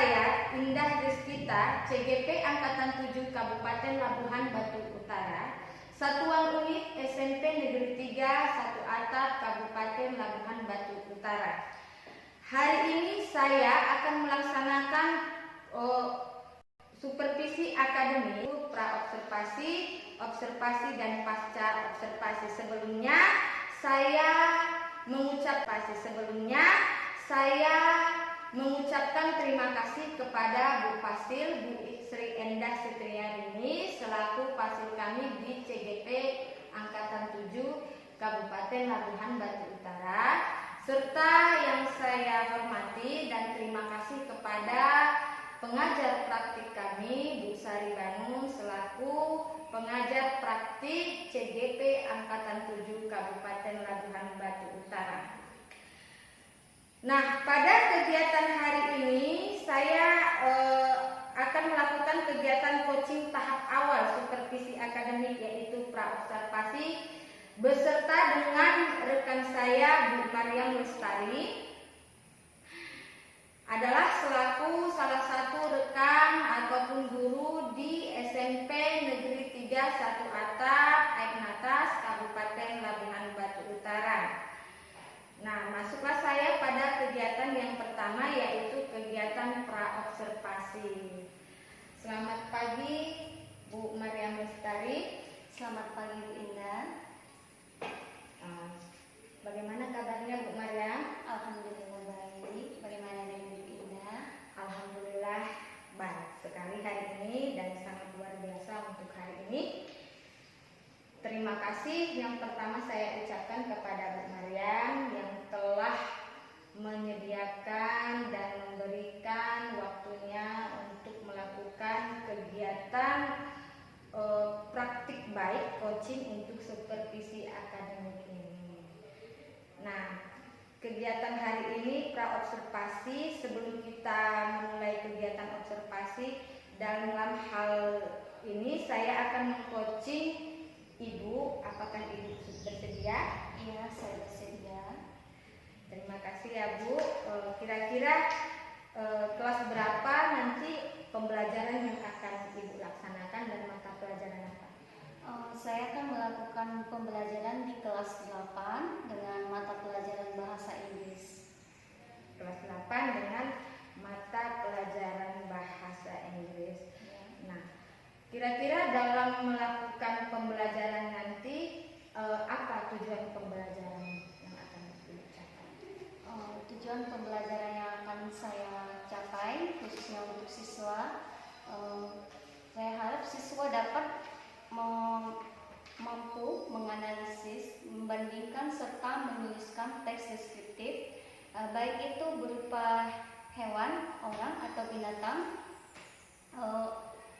saya, Indah Rizkita, CGP Angkatan 7 Kabupaten Labuhan Batu Utara, Satuan Unit SMP Negeri 3 1 Atap Kabupaten Labuhan Batu Utara. Hari ini saya akan melaksanakan supervisi akademik pra-observasi, observasi dan pasca observasi. Sebelumnya saya mengucapkan terima kasih kepada Bu Fasil, Bu Sri Endah Setriarini selaku Fasil kami di CGP Angkatan 7 Kabupaten Labuhan Batu Utara, serta yang saya hormati dan terima kasih kepada pengajar praktik kami Bu Sari Banu selaku pengajar praktik CGP Angkatan 7 Kabupaten Labuhan Batu Utara. Nah, pada kegiatan hari ini saya akan melakukan kegiatan coaching tahap awal supervisi akademik, yaitu pra-observasi, beserta dengan rekan saya Bu Mariam Lestari, adalah selaku salah satu rekan ataupun guru di SMP Negeri 3 1 Atap, Aignatas, Kabupaten Labuhan Batu Utara. Nah, masuklah saya pada kegiatan yang pertama, yaitu kegiatan pra-observasi. Selamat pagi Bu Mariam Lestari. Selamat pagi Bu Indah. Bagaimana kabarnya Bu Mariam? Alhamdulillah baik. Bagaimana dengan Bu Indah? Alhamdulillah baik sekali hari ini dan sangat luar biasa untuk hari ini. Terima kasih yang pertama saya ucapkan kepada Bu Mariam yang telah menyediakan dan memberikan waktunya untuk melakukan kegiatan praktik baik coaching untuk supervisi akademik ini. Nah, kegiatan hari ini pra-observasi. Sebelum kita memulai kegiatan observasi, dalam hal ini saya akan meng-coaching Ibu. Apakah Ibu bersedia? Iya, saya bersedia. Terima kasih ya Bu. Kira-kira kelas berapa nanti pembelajaran yang akan Ibu laksanakan dan mata pelajaran apa? Saya akan melakukan pembelajaran di kelas 8 dengan mata pelajaran bahasa Inggris. Kelas 8 dengan mata pelajaran bahasa Inggris. Nah, kira-kira dalam melakukan pembelajaran nanti apa tujuan pembelajaran yang akan dicapai? Tujuan pembelajaran yang akan saya capai khususnya untuk siswa, saya harap siswa dapat mampu menganalisis, membandingkan serta menuliskan teks deskriptif, baik itu berupa hewan, orang atau binatang,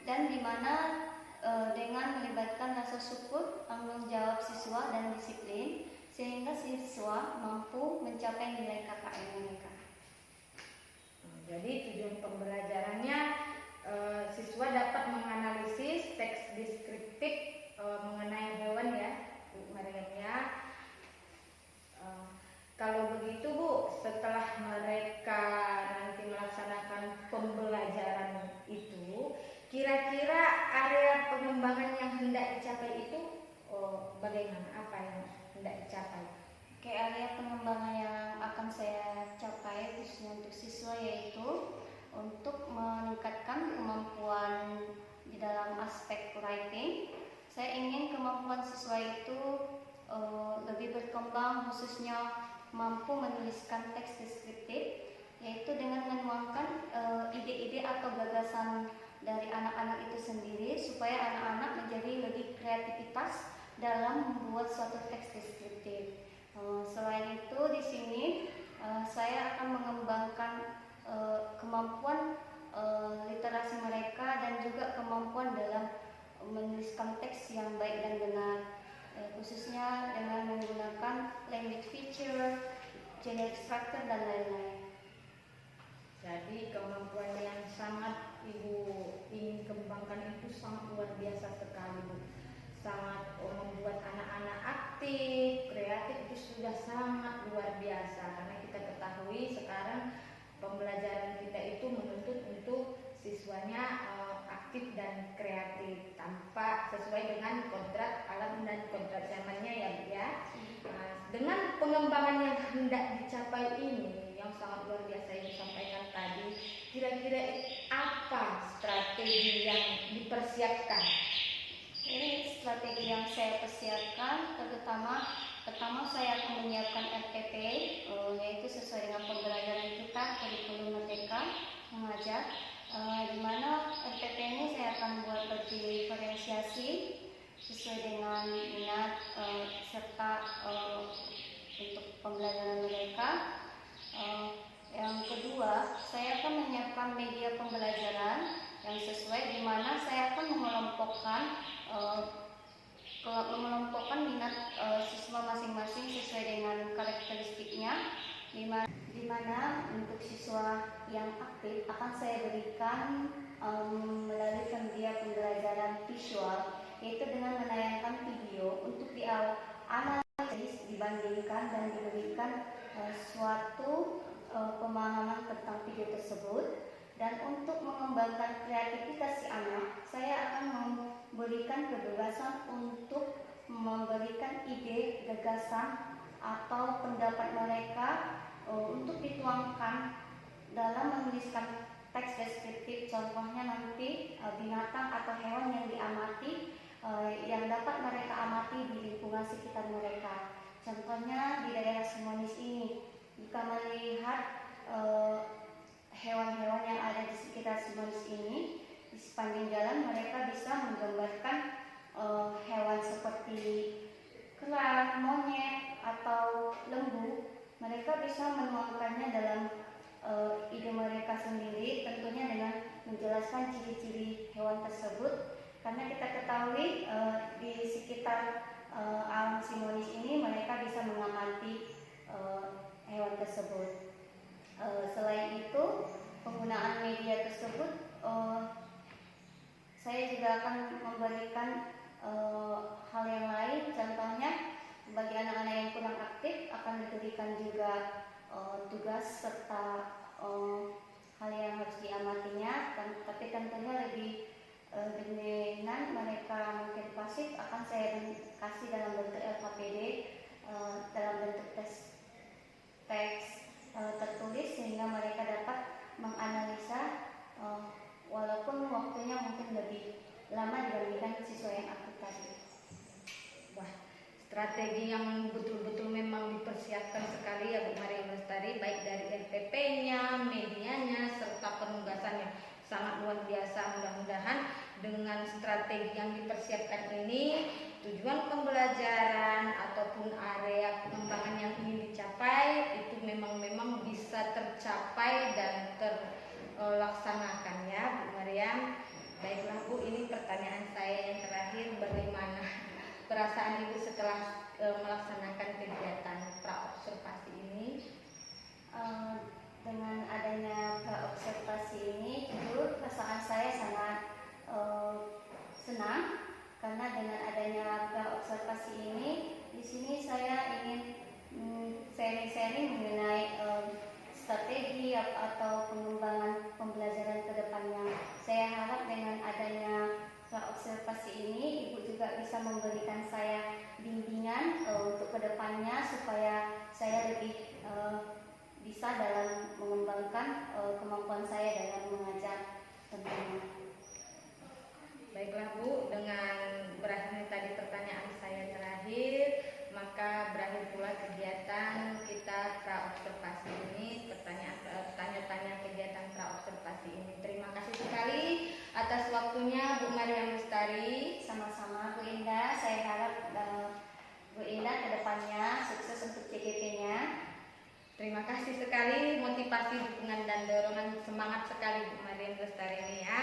dan di mana dengan melibatkan rasa syukur, tanggung jawab siswa dan disiplin, sehingga siswa mampu mencapai nilai KKM mereka. Jadi tujuan pembelajarannya siswa dapat menganalisis teks deskriptif mengenai hewan ya, Bu Mariam ya. Kalau begitu Bu, setelah mereka nanti melaksanakan pembelajaran itu, kira-kira area pengembangan yang hendak dicapai itu bagaimana? Apa yang hendak dicapai? Oke, area pengembangan yang akan saya capai khususnya untuk siswa yaitu untuk meningkatkan kemampuan di dalam aspek writing. Saya ingin kemampuan siswa itu lebih berkembang, khususnya mampu menuliskan teks deskriptif, yaitu dengan menuangkan ide-ide atau gagasan dari anak-anak itu sendiri, supaya anak-anak menjadi lebih kreativitas dalam membuat suatu teks deskriptif. Selain itu, di sini saya akan mengembangkan kemampuan literasi mereka dan juga kemampuan dalam menuliskan teks yang baik dan benar, khususnya dengan menggunakan language feature, generic structure dan lain-lain. Jadi kemampuan yang sangat Ibu ingin kembangkan itu sangat luar biasa sekali Bu. Sangat membuat anak-anak aktif, kreatif itu sudah sangat luar biasa, karena kita ketahui sekarang pembelajaran kita itu menuntut siswanya aktif dan kreatif tanpa sesuai dengan kodrat alam dan kodrat zamannya ya Bu ya. Dengan pengembangan yang hendak dicapai ini yang sangat luar biasa yang disampaikan tadi, kira-kira apa strategi yang dipersiapkan? Ini strategi yang saya persiapkan, pertama saya akan menyiapkan RPP, yaitu sesuai dengan pembelajaran kita kurikulum Merdeka Mengajar, di mana RPP ini saya akan buat berdiferensiasi sesuai dengan minat serta untuk pembelajaran mereka. Yang kedua, saya akan menyiapkan media pembelajaran yang sesuai, di mana saya akan mengelompokkan minat siswa masing-masing sesuai dengan karakteristiknya, di mana untuk siswa yang aktif akan saya berikan melalui media pembelajaran visual, yaitu dengan menayangkan video untuk dianalisis, dibandingkan dan diberikan suatu pemahaman tentang video tersebut. Dan untuk mengembangkan kreativitas si anak, saya akan memberikan kebebasan untuk memberikan ide, gagasan atau pendapat mereka untuk dituangkan dalam menuliskan teks deskriptif. Contohnya nanti binatang atau hewan yang diamati, yang dapat mereka amati di lingkungan sekitar mereka. Contohnya di daerah Simonis ini, jika melihat hewan-hewan yang ada di sekitar Simonis ini, di sepanjang jalan mereka bisa menggambarkan hewan seperti kera, monyet, atau lembu. Mereka bisa menuangkannya dalam ide mereka sendiri, tentunya dengan menjelaskan ciri-ciri hewan tersebut. Karena kita ketahui di sekitar alam Simonis ini mereka bisa mengamati hewan tersebut. Selain itu, penggunaan media tersebut, saya juga akan memberikan hal yang lain. Contohnya, bagi anak-anak yang kurang aktif akan diberikan juga tugas serta hal yang harus diamatinya. Tapi tentunya lebih dominan mereka mungkin pasif, akan saya kasih dalam bentuk LKPD, dalam bentuk teks tertulis, sehingga mereka dapat menganalisa walaupun waktunya mungkin lebih lama dibandingkan siswa yang aktif tadi. Wah, strategi yang betul-betul memang dipersiapkan sekali ya Bu Maria Lestari, baik dari LPP-nya, medianya, serta penugasannya. Sangat luar biasa. Mudah-mudahan dengan strategi yang dipersiapkan ini, tujuan pembelajaran ataupun area pengembangan yang ingin dicapai itu memang bisa tercapai dan terlaksanakan ya Bu Maryam. Baiklah Bu, ini pertanyaan saya yang terakhir, bagaimana perasaan Ibu setelah melaksanakan kegiatan praobservasi ini? Dengan adanya praobservasi ini, jujur perasaan saya sangat senang, karena dengan adanya praobservasi ini, di sini saya ingin sharing-sharing mengenai strategi atau pengembangan pembelajaran ke depannya. Saya harap dengan adanya praobservasi ini, Ibu juga bisa memberikan saya bimbingan untuk ke depannya, supaya saya lebih bisa dalam mengembangkan kemampuan saya dalam mengajar tentunya. Baiklah Bu, dengan berakhirnya tadi pertanyaan saya terakhir, maka berakhir pula kegiatan kita praobservasi ini, tanya-tanya kegiatan praobservasi ini. Terima kasih sekali atas waktunya Bu Maria Lestari. Sama-sama Bu Indah, saya harap Bu Indah kedepannya sukses untuk CGP-nya. Terima kasih sekali, motivasi, dukungan, dan dorongan semangat sekali Bu Maria Lestari ini ya.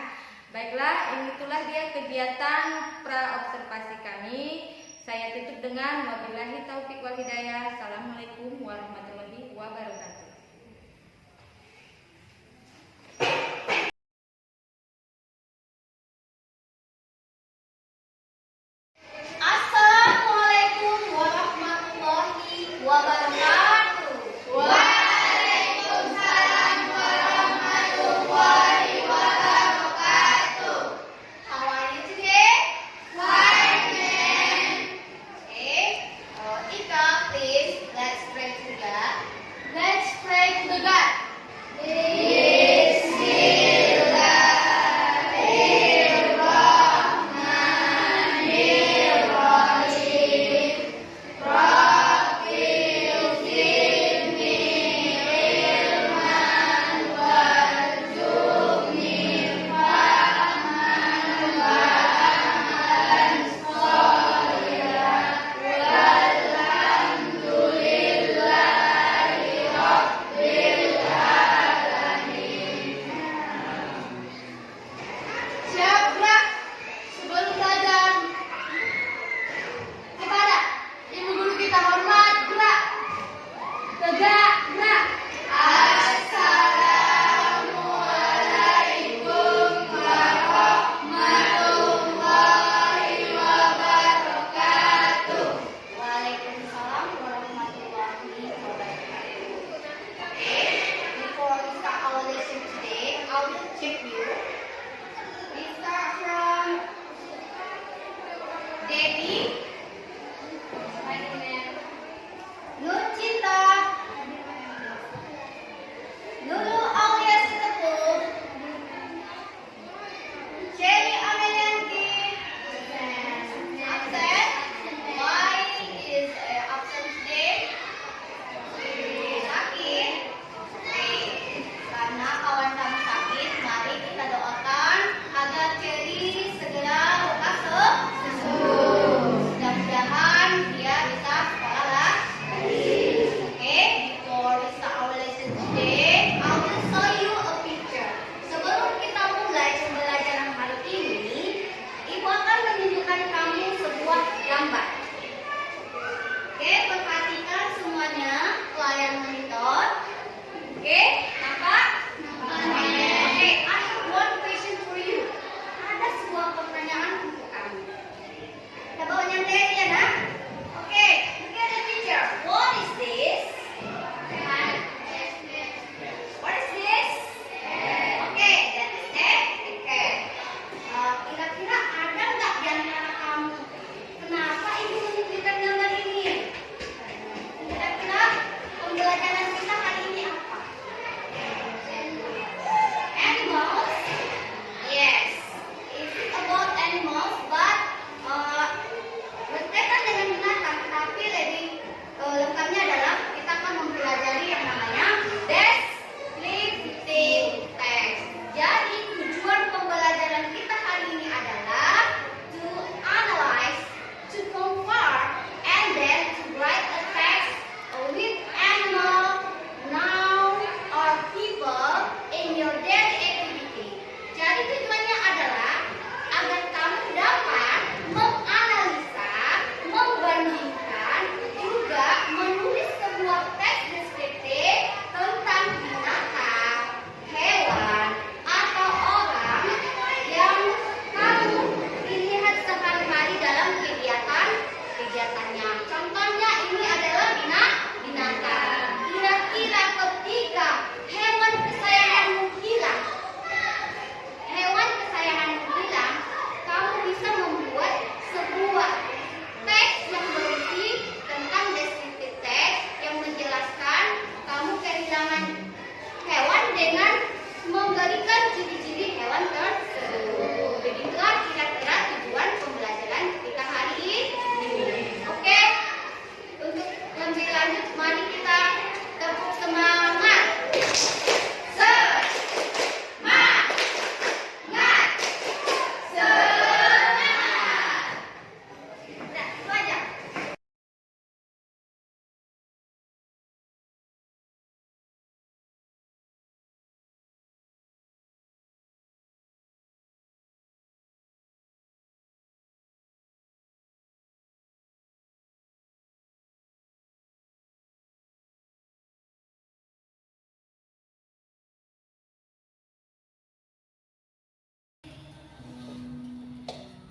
Baiklah, itulah dia kegiatan praobservasi kami. Saya tutup dengan wabillahi taufiq wal hidayah. Assalamualaikum warahmatullahi wabarakatuh. Assalamualaikum warahmatullahi wabarakatuh. Waalaikumsalam warahmatullahi wabarakatuh.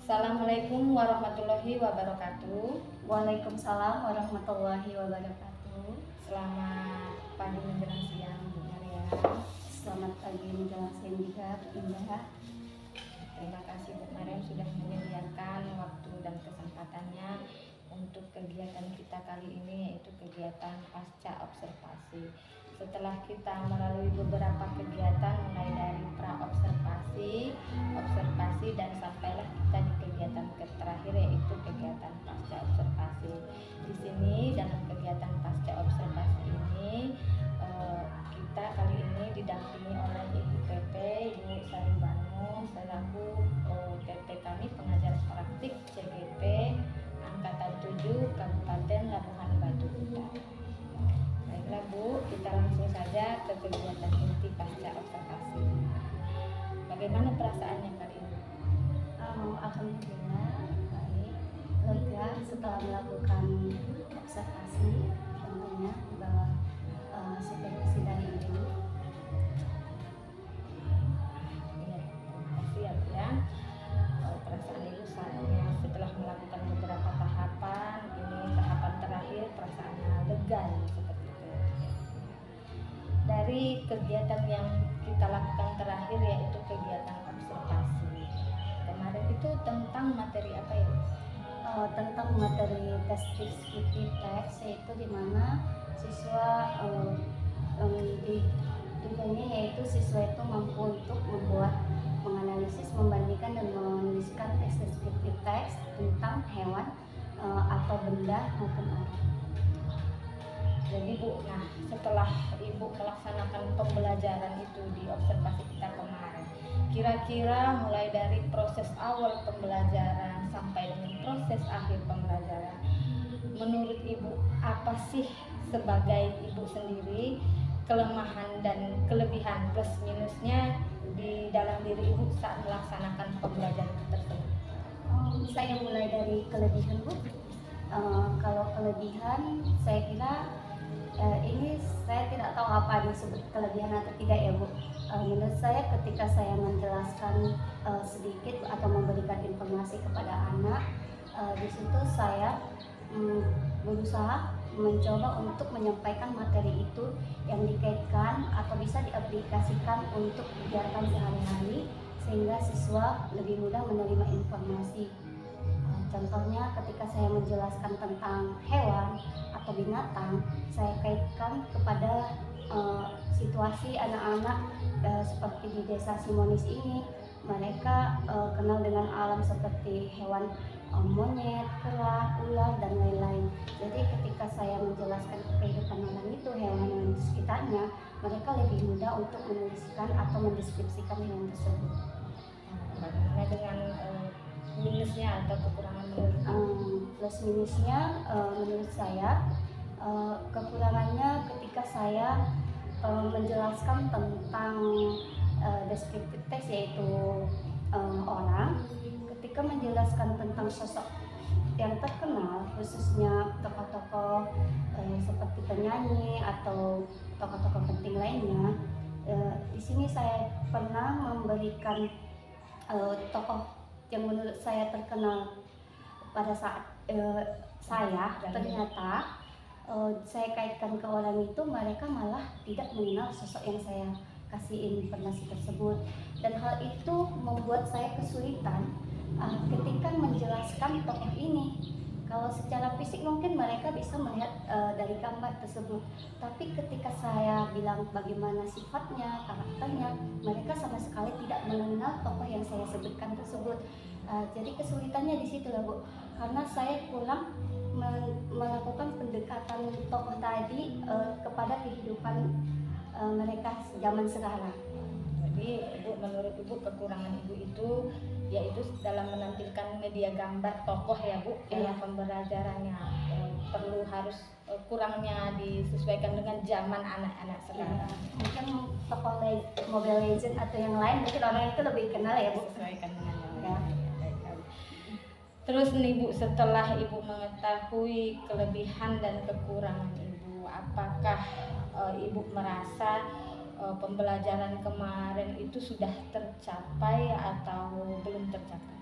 Assalamualaikum warahmatullahi wabarakatuh. Waalaikumsalam warahmatullahi wabarakatuh. Selamat pagi menjelang siang Bu Maria. Selamat pagi menjelang siang juga Bu Indah. Terima kasih Bu Maria sudah menyediakan waktu dan kesempatannya untuk kegiatan kita kali ini, yaitu kegiatan pasca observasi. Setelah kita melalui beberapa kegiatan mulai dari pra-observasi, observasi, dan sampailah kita di kegiatan terakhir, yaitu kegiatan pasca observasi. Di sini dalam kegiatan pasca observasi ini kita kali ini didampingi oleh Ibu PP, Ibu Saribano selaku PP kami pengajar praktik CGP Angkatan 7 Kabupaten Labuhan Batu Utara. Baiklah Bu, kita langsung saja ke kegiatan inti pasca observasi. Bagaimana perasaannya kali ini? Alhamdulillah baik, lega setelah melakukan observasi tentunya di bawah supervisi dari Ibu. Iya, terima kasih ya Bu ya. Perasaan Ibu saatnya setelah melakukan beberapa tahapan, ini tahapan terakhir perasaannya lega seperti itu. Dari kegiatan yang kita lakukan terakhir, yaitu kegiatan observasi. Kemarin itu tentang materi apa ya? Tentang materi deskriptif teks, yaitu di mana siswa tujuannya yaitu siswa itu mampu untuk menganalisis, membandingkan dan menuliskan teks deskriptif teks tentang hewan atau benda maupun alat. Jadi Bu, nah setelah Ibu melaksanakan pembelajaran itu di observasi kita kemarin, kira-kira mulai dari proses awal pembelajaran sampai dengan proses akhir pembelajaran, menurut Ibu apa sih sebagai Ibu sendiri kelemahan dan kelebihan plus minusnya di dalam diri Ibu saat melaksanakan pembelajaran tersebut? Saya mulai dari kelebihan Bu. Kalau kelebihan saya kira ini saya tidak tahu apa disebut kelebihan atau tidak ya Bu. Menurut saya ketika saya menjelaskan sedikit atau memberikan informasi kepada anak, di situ saya berusaha mencoba untuk menyampaikan materi itu yang dikaitkan atau bisa diaplikasikan untuk kegiatan sehari-hari sehingga siswa lebih mudah menerima informasi. Contohnya ketika saya menjelaskan tentang hewan atau binatang, saya kaitkan kepada situasi anak-anak seperti di desa Simonis ini. Mereka kenal dengan alam seperti hewan monyet, kera, ular, dan lain-lain. Jadi ketika saya menjelaskan kehidupan alam itu, hewan di sekitarnya, mereka lebih mudah untuk menuliskan atau mendeskripsikan hewan tersebut. Bagaimana dengan minusnya atau kekurangan menurut? Plus minusnya menurut saya kekurangannya ketika saya menjelaskan tentang deskriptif teks, yaitu orang, ketika menjelaskan tentang sosok yang terkenal, khususnya tokoh-tokoh seperti penyanyi atau tokoh-tokoh penting lainnya, di sini saya pernah memberikan tokoh yang menurut saya terkenal pada saat saya ternyata saya kaitkan ke orang itu, mereka malah tidak mengenal sosok yang saya kasih informasi tersebut, dan hal itu membuat saya kesulitan ketika menjelaskan tokoh ini. Kalau secara fisik mungkin mereka bisa melihat dari gambar tersebut, tapi ketika saya bilang bagaimana sifatnya, karakternya, mereka sama sekali tidak mengenal tokoh yang saya sebutkan tersebut. Jadi kesulitannya di situ lah Bu, karena saya kurang melakukan pendekatan tokoh tadi kepada kehidupan mereka zaman sekarang. Jadi Ibu, menurut Ibu kekurangan Ibu itu yaitu dalam menampilkan media gambar tokoh ya Bu, dalam pembelajarannya perlu harus kurangnya disesuaikan dengan zaman anak-anak sekarang. Mungkin tokoh Mobile Legends atau yang lain mungkin orang itu lebih kenal ya Bu. Sesuaikan dengan yang lain. Terus nih Bu, setelah Ibu mengetahui kelebihan dan kekurangan Ibu, apakah Ibu merasa pembelajaran kemarin itu sudah tercapai atau belum tercapai?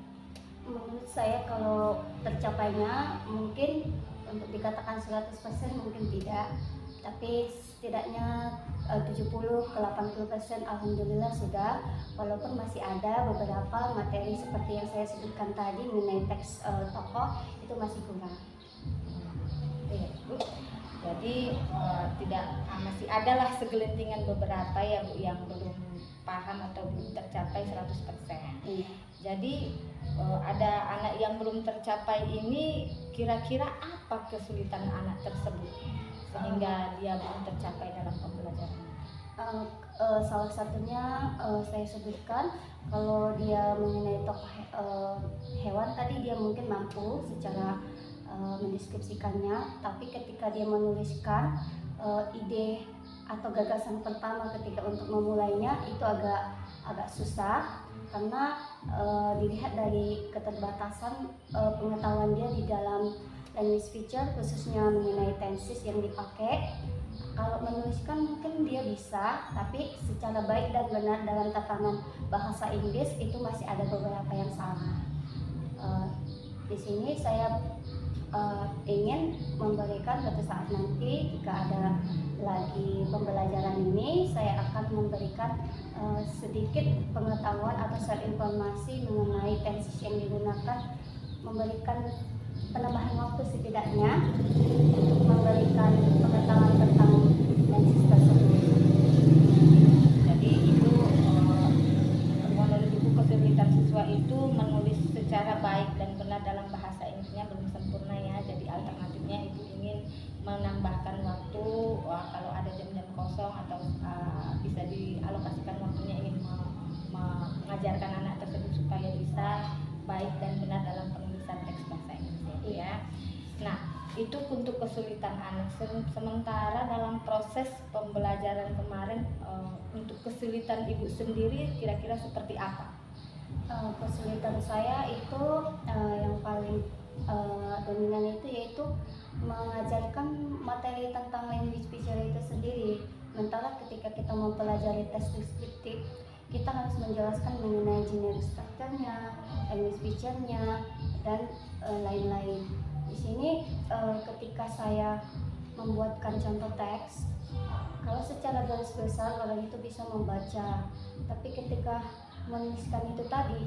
Menurut saya kalau tercapainya mungkin untuk dikatakan 100% mungkin tidak, tapi setidaknya 70 ke 80% alhamdulillah sudah, walaupun masih ada beberapa materi seperti yang saya sebutkan tadi mengenai teks tokoh itu masih kurang. Iya, Bu. Jadi tidak masih adalah segelintingan beberapa ya Bu yang belum paham atau belum tercapai 100%. Iya. Jadi ada anak yang belum tercapai ini, kira-kira apa kesulitan anak tersebut sehingga dia belum tercapai dalam pembelajaran? Salah satunya saya sebutkan kalau dia mengenai tokoh hewan tadi dia mungkin mampu secara mendeskripsikannya, tapi ketika dia menuliskan ide atau gagasan pertama ketika untuk memulainya itu agak susah karena dilihat dari keterbatasan pengetahuan dia di dalam language feature khususnya mengenai tenses yang dipakai. Kalau menuliskan mungkin dia bisa, tapi secara baik dan benar dalam tatanan bahasa Inggris itu masih ada beberapa yang salah. Di sini saya ingin memberikan suatu saat nanti jika ada lagi pembelajaran ini, saya akan memberikan sedikit pengetahuan atau share informasi mengenai tenses yang digunakan, memberikan penambahan waktu setidaknya untuk memberikan pengetahuan tentang tenses tersebut. Jadi Ibu menurut Ibu kesulitan siswa itu menulis secara baik dan benar dalam bahasa Inggrisnya belum sempurna ya. Jadi alternatifnya Ibu ingin menambahkan waktu, kalau ada jam-jam kosong atau bisa dialokasikan waktunya ingin mengajarkan anak tersebut supaya bisa baik dan benar dalam penulisan teks bahasa Inggris ya. Nah, itu untuk kesulitan anak. Sementara dalam proses pembelajaran kemarin untuk kesulitan Ibu sendiri kira-kira seperti apa? Kesulitan saya itu yang paling dominan itu yaitu mengajarkan materi tentang language feature itu sendiri. Sementara ketika kita mempelajari teks deskriptif, kita harus menjelaskan mengenai generic structure-nya, language feature-nya, dan lain-lain. Di sini ketika saya membuatkan contoh teks, kalau secara garis besar orang itu bisa membaca, tapi ketika menuliskan itu tadi,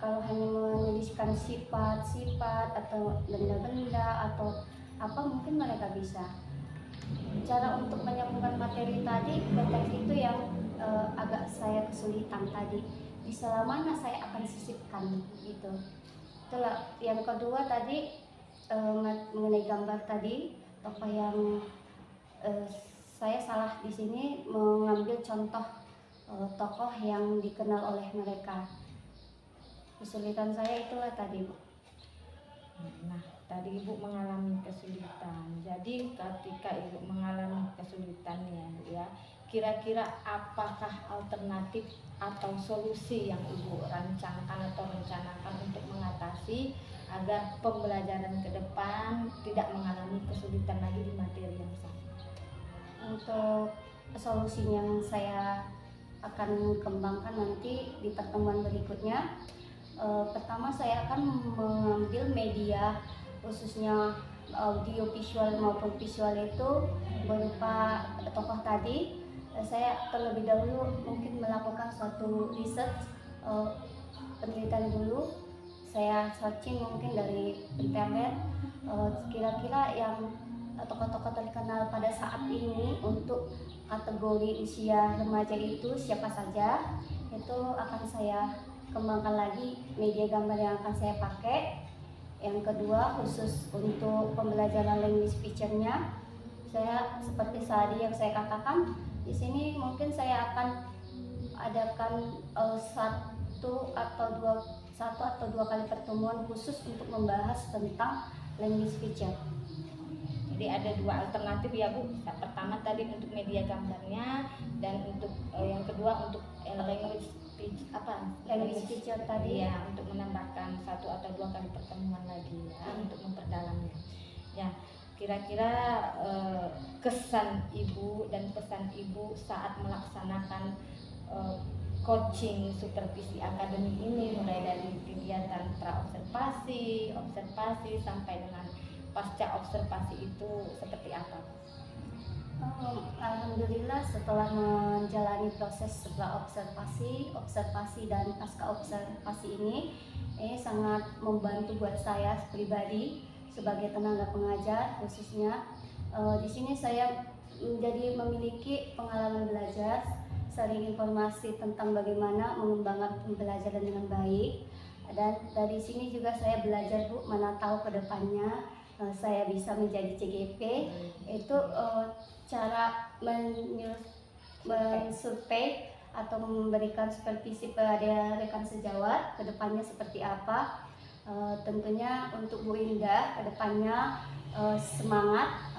kalau hanya menuliskan sifat-sifat atau benda-benda atau apa mungkin mereka bisa. Cara untuk menyambungkan materi tadi ke teks itu yang agak saya kesulitan tadi. Di selama mana saya akan sisipkan gitu. Itulah yang kedua tadi mengenai gambar tadi, tokoh yang saya salah di sini mengambil contoh tokoh yang dikenal oleh mereka. Kesulitan saya itulah tadi, Bu. Nah, tadi Ibu mengalami kesulitan. Jadi ketika Ibu mengalami kesulitan ya, kira-kira apakah alternatif atau solusi yang Ibu rancangkan atau rencanakan untuk mengatasi agar pembelajaran ke depan tidak mengalami kesulitan lagi di materi yang sama? Untuk solusi yang saya akan kembangkan nanti di pertemuan berikutnya, pertama saya akan mengambil media khususnya audio visual maupun visual itu berupa tokoh tadi. Saya terlebih dahulu mungkin melakukan suatu research, penelitian dulu. Saya searching mungkin dari internet kira-kira yang tokoh-tokoh terkenal pada saat ini untuk kategori usia remaja itu siapa saja. Itu akan saya kembangkan lagi media gambar yang akan saya pakai. Yang kedua, khusus untuk pembelajaran language feature-nya, saya seperti tadi yang saya katakan, di sini mungkin saya akan adakan satu atau dua kali pertemuan khusus untuk membahas tentang language feature. Jadi ada dua alternatif ya Bu. Pertama tadi untuk media gambarnya, dan untuk yang kedua untuk language feature tadi ya, untuk menambahkan satu atau dua kali pertemuan lagi ya, untuk memperdalamnya. Ya, kira-kira kesan Ibu dan pesan Ibu saat melaksanakan coaching supervisi akademik ini, mulai dari kegiatan pra-observasi, observasi, sampai dengan pasca observasi itu seperti apa? Alhamdulillah setelah menjalani proses observasi dan pasca observasi ini sangat membantu buat saya pribadi sebagai tenaga pengajar khususnya. Di sini saya memiliki pengalaman belajar, sharing informasi tentang bagaimana mengembangkan pembelajaran dengan baik, dan dari sini juga saya belajar Bu, mana tahu ke depannya saya bisa menjadi CGP, itu cara mensurvei atau memberikan supervisi pada rekan sejawat ke depannya seperti apa. Tentunya untuk Bu Indah ke depannya semangat,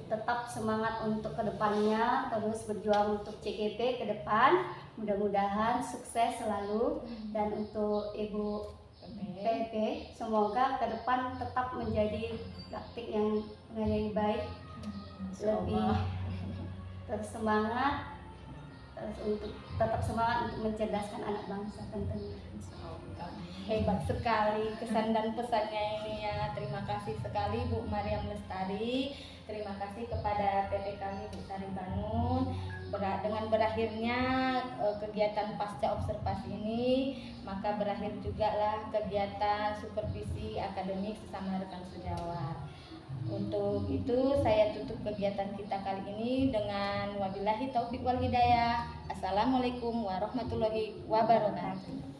tetap semangat untuk ke depannya, terus berjuang untuk CGP ke depan, mudah-mudahan sukses selalu. Dan untuk Ibu PP, semoga ke depan tetap menjadi praktik yang baik, lebih tersemangat, untuk tetap semangat untuk mencerdaskan anak bangsa tentunya. Hebat sekali kesan dan pesannya ini ya. Terima kasih sekali Bu Mariam Lestari. Terima kasih kepada PP kami Bu Sari Banun. Dengan berakhirnya kegiatan pasca observasi ini, maka berakhir juga lah kegiatan supervisi akademik sesama rekan sejawat. Untuk itu saya tutup kegiatan kita kali ini dengan wabillahi taufik wal hidayah. Assalamualaikum warahmatullahi wabarakatuh.